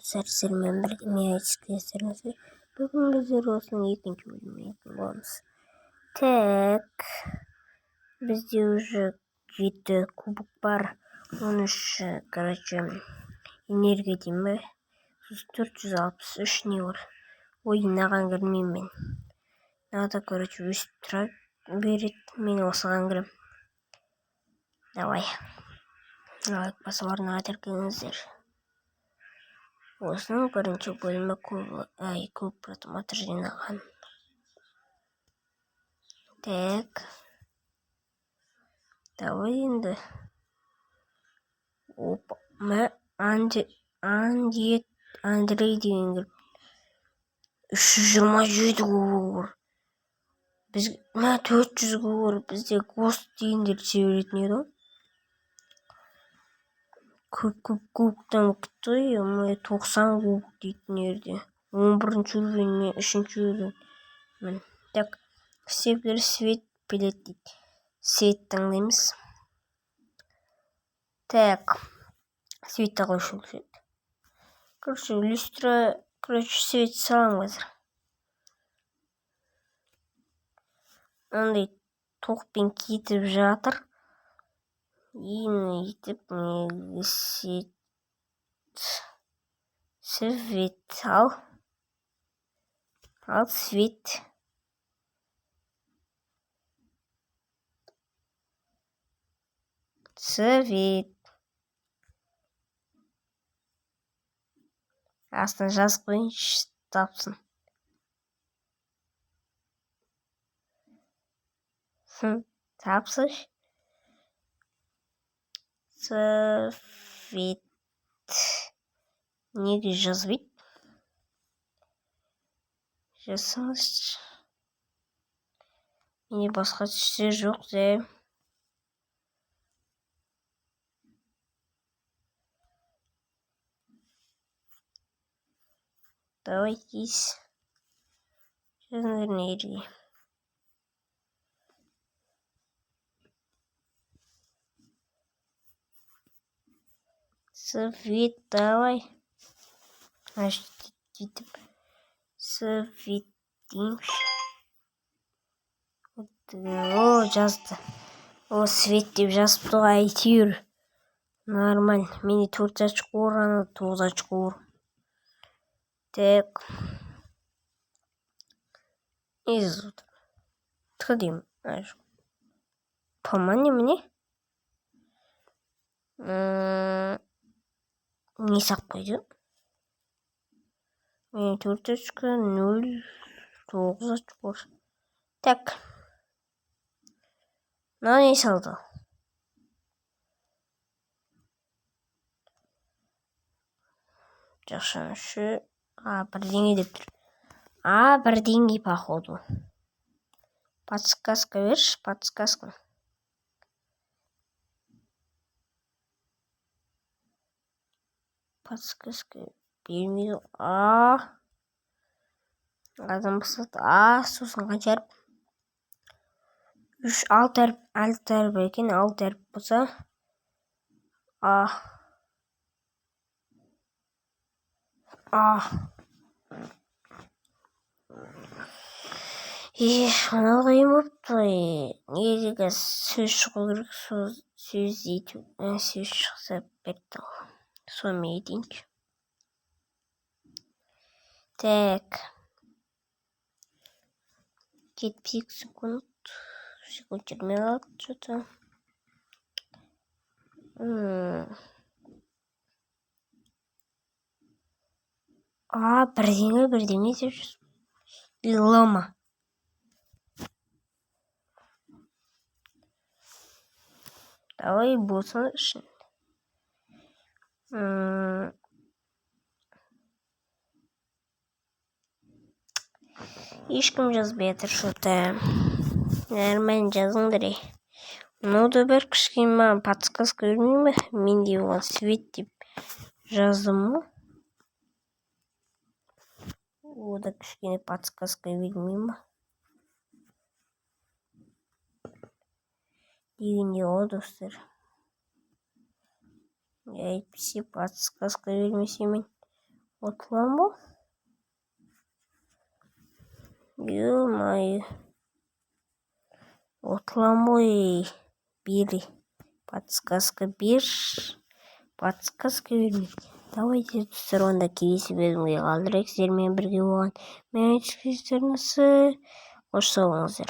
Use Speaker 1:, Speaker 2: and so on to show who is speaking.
Speaker 1: сәрсермен бірге миятиске естеріңізге. Бүгін біздер осының екінші бөлімін боламыз. Так, бізде уже 7 кубок бар. 13, энергия дейм бе? 463 не бар. Ой, наған кірмеймін мен. Надо, өсіп тұра береді. Мен осыған кірем. Давай. Лайк басып арнаға тіркеліңіздер. Осының бірінші бөлімі көп просмотр жинаған. Так. Давай енді. Опа. Андрей деген кіріп. 327 кубок. Біз 400 кубок. Бізде гост дегендер жіберетін еді. Көптен күтті, 90 кубок дейтін ерде. 11-ші уровень, мен 3-ші уровень. Так, север свет билет дейді. Свет таңдаймыз. Так, свет тағылышы свет. Люстра, свет салам қазір. Ондай тоқпен кетіп жатыр. Ені етіп свет ал свет. Свет. Астына жазып қойыңызшы, тапсын. Тапсыш. Свет. Неге жазбайды? Жасыңызшы. Менде басқа түссе жоқ де. Давай кейс. Жазыңдар неге. Свет, давай. Сөйтіп. Свет дейміз. О, жазды. О, свет деп жазып тұр, әйтеуір. Нормаль. Менде 4 очко бар, ана 9 очко бар. Так. Изут. Тқыдым. Помани мне. Не сақ қойды. Мен 4 очко, 0, 9 очко. Так. Мына не салды? Жақшанышы. Бірдеңе деп тұр. Бірдеңе, походу. Подсказка берші, подсказка. Подсказка бермейді. Адам басады. Сосын қанша әріп? 3, 6 әріп екен. 6 әріп болса. Анау қиын болыпты. Неге сөз шығу керек, сөз ету. Сөз шықса бітті. Сонымен етейінші. Так. 72 секунд. Секунд 26 что-то. Бірдеңе деп жүрсің. Лома. Давай болсын үшін. Ешкім жазбай жатыр, что-то. Нормально жазыңдар. Ноуда бір кішкене маған подсказка бермей ме? Мен де оған свет деп жаздым ма? Ода кішкене подсказка бермей ме? Дегенде о, достар. Әйтпесе подсказка бермесе мен Ұтылам бұл? Ё-моё. Ұтылам ғой. Бери. Подсказка бер. Подсказка берме. Давайте достар, онда келесі бөлімге қалдырайық. Сіздермен бірге болған мен Ескендір. Қош сау болыңыздар.